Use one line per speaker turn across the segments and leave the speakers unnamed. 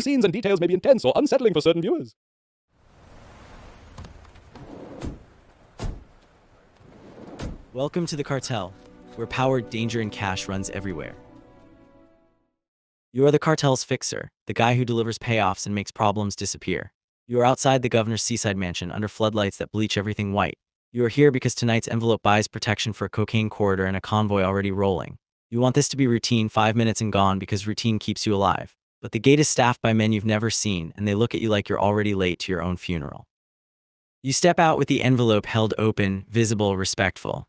scenes and details may be intense or unsettling for certain viewers.
Welcome to the cartel, where power, danger, and cash runs everywhere. You are the cartel's fixer, the guy who delivers payoffs and makes problems disappear. You are outside the governor's seaside mansion under floodlights that bleach everything white. You are here because tonight's envelope buys protection for a cocaine corridor and a convoy already rolling. You want this to be routine, 5 minutes and gone, because routine keeps you alive. But the gate is staffed by men you've never seen, and they look at you like you're already late to your own funeral. You step out with the envelope held open, visible, respectful.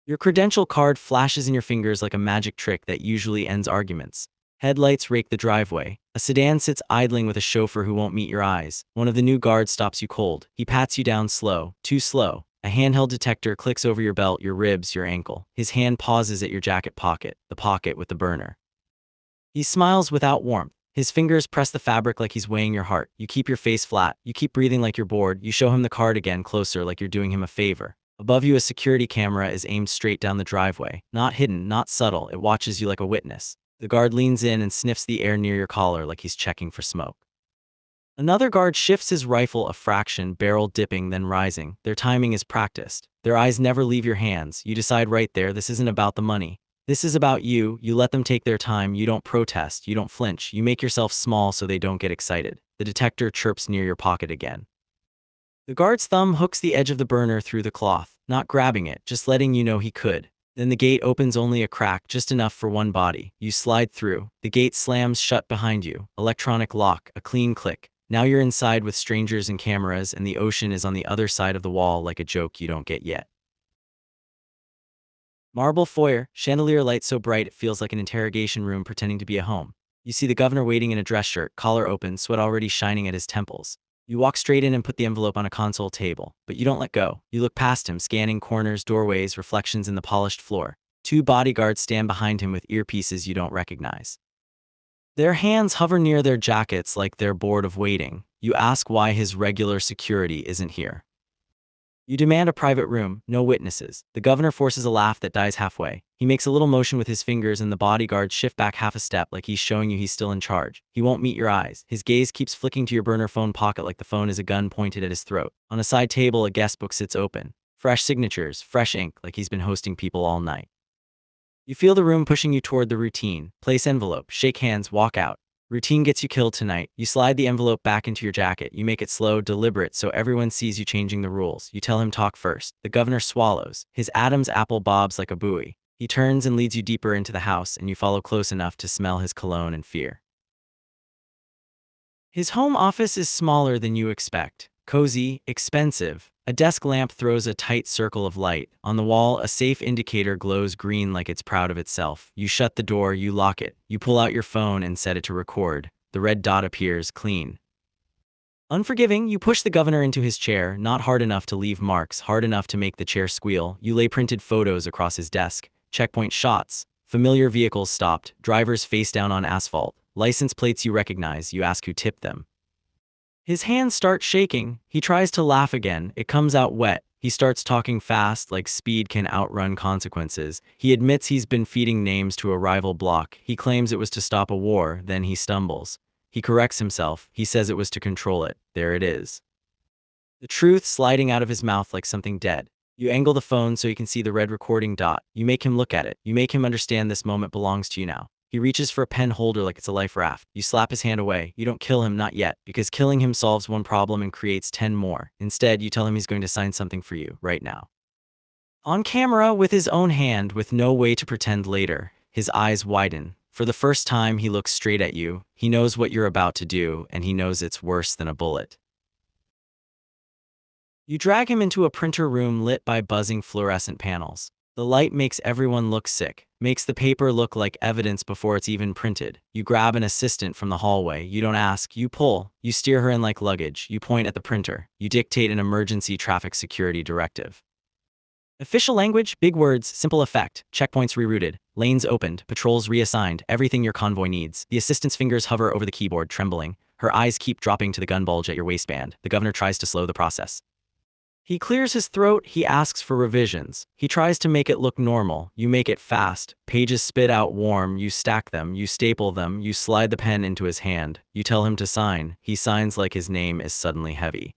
Your credential card flashes in your fingers like a magic trick that usually ends arguments. Headlights rake the driveway. A sedan sits idling with a chauffeur who won't meet your eyes. One of the new guards stops you cold. He pats you down slow, too slow. A handheld detector clicks over your belt, your ribs, your ankle. His hand pauses at your jacket pocket, the pocket with the burner. He smiles without warmth. His fingers press the fabric like he's weighing your heart. You keep your face flat. You keep breathing like you're bored. You show him the card again, closer, like you're doing him a favor. Above you, a security camera is aimed straight down the driveway. Not hidden, not subtle, it watches you like a witness. The guard leans in and sniffs the air near your collar like he's checking for smoke. Another guard shifts his rifle a fraction, barrel dipping, then rising. Their timing is practiced. Their eyes never leave your hands. You decide right there, this isn't about the money. This is about you. You let them take their time. You don't protest. You don't flinch. You make yourself small so they don't get excited. The detector chirps near your pocket again. The guard's thumb hooks the edge of the burner through the cloth, not grabbing it, just letting you know he could. Then the gate opens only a crack, just enough for one body. You slide through. The gate slams shut behind you. Electronic lock, a clean click. Now you're inside with strangers and cameras, and the ocean is on the other side of the wall like a joke you don't get yet. Marble foyer, chandelier light so bright it feels like an interrogation room pretending to be a home. You see the governor waiting in a dress shirt, collar open, sweat already shining at his temples. You walk straight in and put the envelope on a console table, but you don't let go. You look past him, scanning corners, doorways, reflections in the polished floor. 2 bodyguards stand behind him with earpieces you don't recognize. Their hands hover near their jackets like they're bored of waiting. You ask why his regular security isn't here. You demand a private room, no witnesses. The governor forces a laugh that dies halfway. He makes a little motion with his fingers and the bodyguards shift back half a step like he's showing you he's still in charge. He won't meet your eyes. His gaze keeps flicking to your burner phone pocket like the phone is a gun pointed at his throat. On a side table, a guest book sits open. Fresh signatures, fresh ink, like he's been hosting people all night. You feel the room pushing you toward the routine. Place envelope, shake hands, walk out. Routine gets you killed tonight. You slide the envelope back into your jacket. You make it slow, deliberate, so everyone sees you changing the rules. You tell him talk first. The governor swallows. His Adam's apple bobs like a buoy. He turns and leads you deeper into the house, and you follow close enough to smell his cologne and fear. His home office is smaller than you expect. Cozy, expensive. A desk lamp throws a tight circle of light. On the wall, a safe indicator glows green like it's proud of itself. You shut the door, you lock it. You pull out your phone and set it to record. The red dot appears, clean. Unforgiving, you push the governor into his chair, not hard enough to leave marks, hard enough to make the chair squeal. You lay printed photos across his desk. Checkpoint shots. Familiar vehicles stopped. Drivers face down on asphalt. License plates you recognize. You ask who tipped them. His hands start shaking. He tries to laugh again. It comes out wet. He starts talking fast, like speed can outrun consequences. He admits he's been feeding names to a rival bloc. He claims it was to stop a war, then he stumbles. He corrects himself. He says it was to control it. There it is. The truth sliding out of his mouth like something dead. You angle the phone so you can see the red recording dot. You make him look at it. You make him understand this moment belongs to you now. He reaches for a pen holder like it's a life raft. You slap his hand away. You don't kill him, not yet, because killing him solves one problem and creates 10 more. Instead, you tell him he's going to sign something for you, right now. On camera, with his own hand, with no way to pretend later, his eyes widen. For the first time, he looks straight at you. He knows what you're about to do, and he knows it's worse than a bullet. You drag him into a printer room lit by buzzing fluorescent panels. The light makes everyone look sick, makes the paper look like evidence before it's even printed. You grab an assistant from the hallway. You don't ask, you pull. You steer her in like luggage. You point at the printer. You dictate an emergency traffic security directive. Official language, big words, simple effect. Checkpoints rerouted, lanes opened, patrols reassigned, everything your convoy needs. The assistant's fingers hover over the keyboard, trembling. Her eyes keep dropping to the gun bulge at your waistband. The governor tries to slow the process. He clears his throat, he asks for revisions. He tries to make it look normal. You make it fast. Pages spit out warm, you stack them, you staple them, you slide the pen into his hand. You tell him to sign. He signs like his name is suddenly heavy.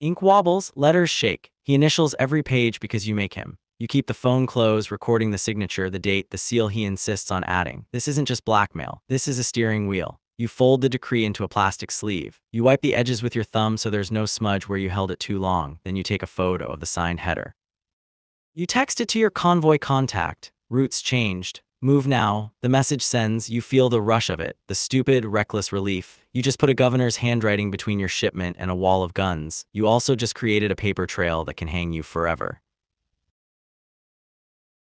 Ink wobbles, letters shake. He initials every page because you make him. You keep the phone closed, recording the signature, the date, the seal he insists on adding. This isn't just blackmail. This is a steering wheel. You fold the decree into a plastic sleeve. You wipe the edges with your thumb so there's no smudge where you held it too long. Then you take a photo of the signed header. You text it to your convoy contact. Routes changed. Move now. The message sends. You feel the rush of it. The stupid, reckless relief. You just put a governor's handwriting between your shipment and a wall of guns. You also just created a paper trail that can hang you forever.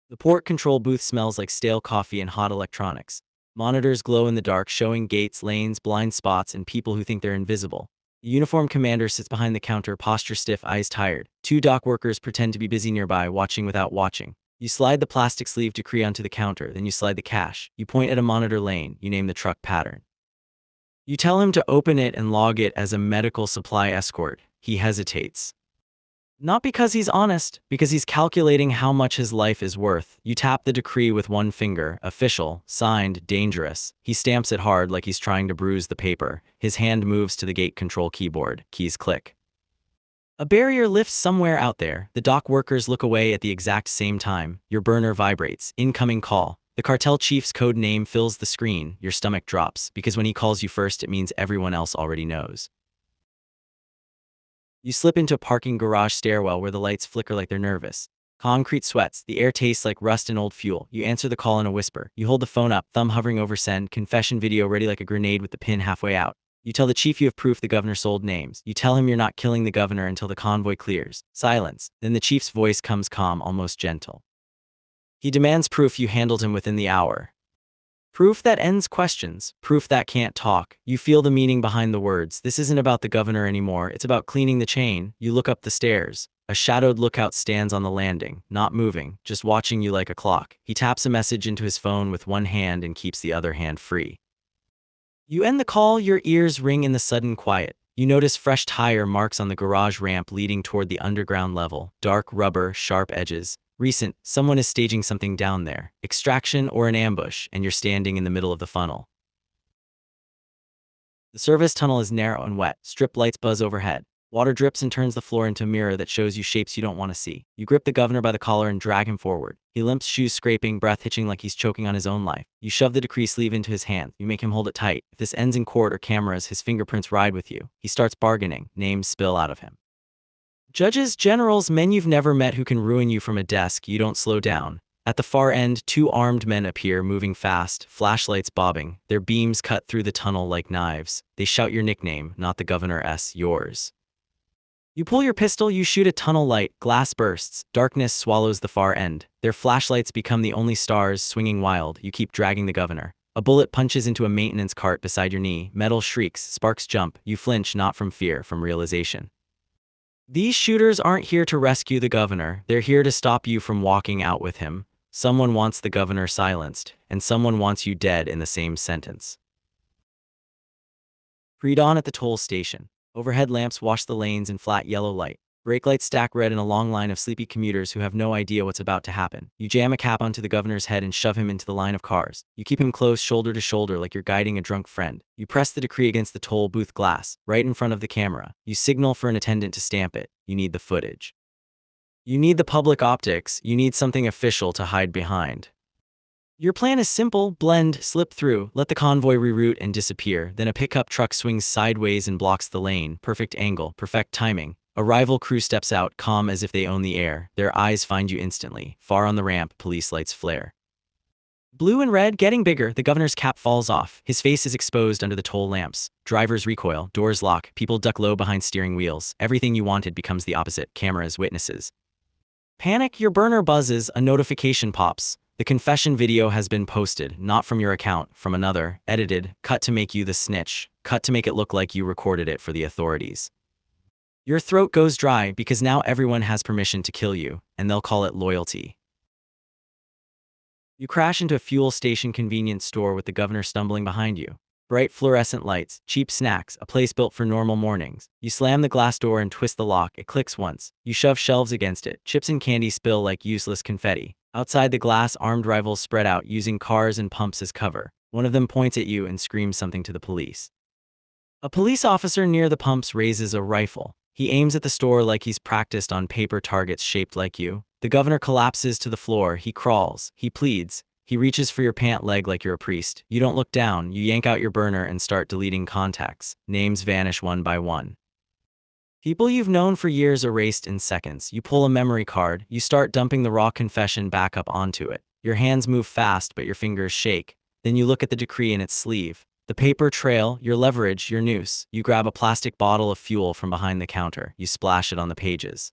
The port control booth smells like stale coffee and hot electronics. Monitors glow in the dark, showing gates, lanes, blind spots, and people who think they're invisible. The uniformed commander sits behind the counter, posture stiff, eyes tired. Two dock workers pretend to be busy nearby, watching without watching. You slide the plastic sleeve decree onto the counter, then you slide the cash. You point at a monitor lane. You name the truck pattern. You tell him to open it and log it as a medical supply escort. He hesitates. Not because he's honest, because he's calculating how much his life is worth. You tap the decree with one finger. Official, signed, dangerous. He stamps it hard like he's trying to bruise the paper. His hand moves to the gate control keyboard. Keys click. A barrier lifts somewhere out there. The dock workers look away at the exact same time. Your burner vibrates. Incoming call. The cartel chief's code name fills the screen. Your stomach drops, because when he calls you first, it means everyone else already knows. You slip into a parking garage stairwell where the lights flicker like they're nervous. Concrete sweats. The air tastes like rust and old fuel. You answer the call in a whisper. You hold the phone up, thumb hovering over send, confession video ready like a grenade with the pin halfway out. You tell the chief you have proof the governor sold names. You tell him you're not killing the governor until the convoy clears. Silence. Then the chief's voice comes calm, almost gentle. He demands proof you handled him within the hour. Proof that ends questions. Proof that can't talk. You feel the meaning behind the words. This isn't about the governor anymore. It's about cleaning the chain. You look up the stairs. A shadowed lookout stands on the landing, not moving, just watching you like a clock. He taps a message into his phone with one hand and keeps the other hand free. You end the call, your ears ring in the sudden quiet. You notice fresh tire marks on the garage ramp leading toward the underground level. Dark rubber, sharp edges. Recent, someone is staging something down there. Extraction or an ambush, and you're standing in the middle of the funnel. The service tunnel is narrow and wet. Strip lights buzz overhead. Water drips and turns the floor into a mirror that shows you shapes you don't want to see. You grip the governor by the collar and drag him forward. He limps, shoes scraping, breath hitching like he's choking on his own life. You shove the decree sleeve into his hand. You make him hold it tight. If this ends in court or cameras, his fingerprints ride with you. He starts bargaining. Names spill out of him. Judges, generals, men you've never met who can ruin you from a desk. You don't slow down. At the far end, two armed men appear, moving fast, flashlights bobbing. Their beams cut through the tunnel like knives. They shout your nickname, not the governor's, yours. You pull your pistol, you shoot a tunnel light, glass bursts, darkness swallows the far end. Their flashlights become the only stars, swinging wild. You keep dragging the governor. A bullet punches into a maintenance cart beside your knee. Metal shrieks, sparks jump. You flinch, not from fear, from realization. These shooters aren't here to rescue the governor. They're here to stop you from walking out with him. Someone wants the governor silenced, and someone wants you dead in the same sentence. Pre-dawn at the toll station. Overhead lamps wash the lanes in flat yellow light. Brake lights stack red in a long line of sleepy commuters who have no idea what's about to happen. You jam a cap onto the governor's head and shove him into the line of cars. You keep him close, shoulder to shoulder, like you're guiding a drunk friend. You press the decree against the toll booth glass, right in front of the camera. You signal for an attendant to stamp it. You need the footage. You need the public optics. You need something official to hide behind. Your plan is simple: blend, slip through, let the convoy reroute and disappear. Then a pickup truck swings sideways and blocks the lane. Perfect angle, perfect timing. A rival crew steps out, calm as if they own the air. Their eyes find you instantly. Far on the ramp, police lights flare. Blue and red getting bigger, the governor's cap falls off. His face is exposed under the toll lamps. Drivers recoil, doors lock, people duck low behind steering wheels. Everything you wanted becomes the opposite. Cameras, witnesses. Panic, your burner buzzes, a notification pops. The confession video has been posted, not from your account, from another, edited, cut to make you the snitch, cut to make it look like you recorded it for the authorities. Your throat goes dry because now everyone has permission to kill you, and they'll call it loyalty. You crash into a fuel station convenience store with the governor stumbling behind you. Bright fluorescent lights, cheap snacks, a place built for normal mornings. You slam the glass door and twist the lock, it clicks once. You shove shelves against it, chips and candy spill like useless confetti. Outside the glass, armed rivals spread out, using cars and pumps as cover. One of them points at you and screams something to the police. A police officer near the pumps raises a rifle. He aims at the store like he's practiced on paper targets shaped like you. The governor collapses to the floor, he crawls, he pleads. He reaches for your pant leg like you're a priest. You don't look down, you yank out your burner and start deleting contacts. Names vanish one by one. People you've known for years erased in seconds. You pull a memory card, you start dumping the raw confession back up onto it. Your hands move fast, but your fingers shake. Then you look at the decree in its sleeve. The paper trail, your leverage, your noose. You grab a plastic bottle of fuel from behind the counter. You splash it on the pages.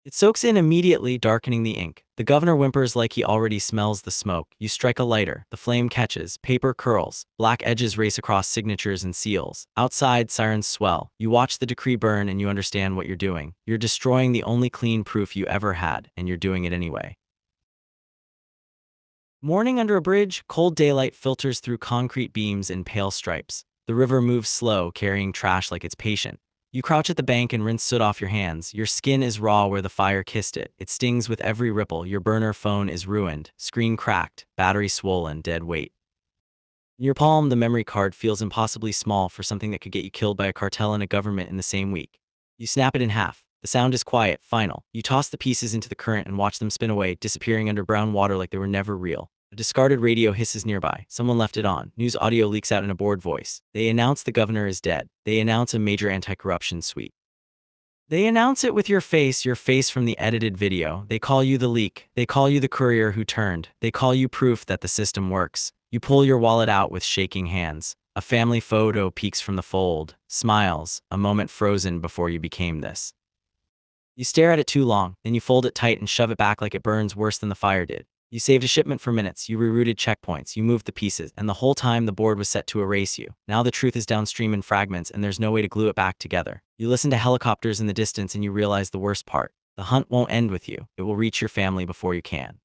It soaks in immediately, darkening the ink. The governor whimpers like he already smells the smoke. You strike a lighter. The flame catches. Paper curls. Black edges race across signatures and seals. Outside, sirens swell. You watch the decree burn and you understand what you're doing. You're destroying the only clean proof you ever had, and you're doing it anyway. Morning under a bridge, cold daylight filters through concrete beams in pale stripes. The river moves slow, carrying trash like it's patient. You crouch at the bank and rinse soot off your hands. Your skin is raw where the fire kissed it. It stings with every ripple. Your burner phone is ruined. Screen cracked. Battery swollen. Dead weight. In your palm, the memory card feels impossibly small for something that could get you killed by a cartel and a government in the same week. You snap it in half. The sound is quiet, final. You toss the pieces into the current and watch them spin away, disappearing under brown water like they were never real. A discarded radio hisses nearby. Someone left it on. News audio leaks out in a bored voice. They announce the governor is dead. They announce a major anti-corruption sweep. They announce it with your face from the edited video. They call you the leak. They call you the courier who turned. They call you proof that the system works. You pull your wallet out with shaking hands. A family photo peeks from the fold. Smiles, a moment frozen before you became this. You stare at it too long, then you fold it tight and shove it back like it burns worse than the fire did. You saved a shipment for minutes, you rerouted checkpoints, you moved the pieces, and the whole time the board was set to erase you. Now the truth is downstream in fragments and there's no way to glue it back together. You listen to helicopters in the distance and you realize the worst part. The hunt won't end with you. It will reach your family before you can.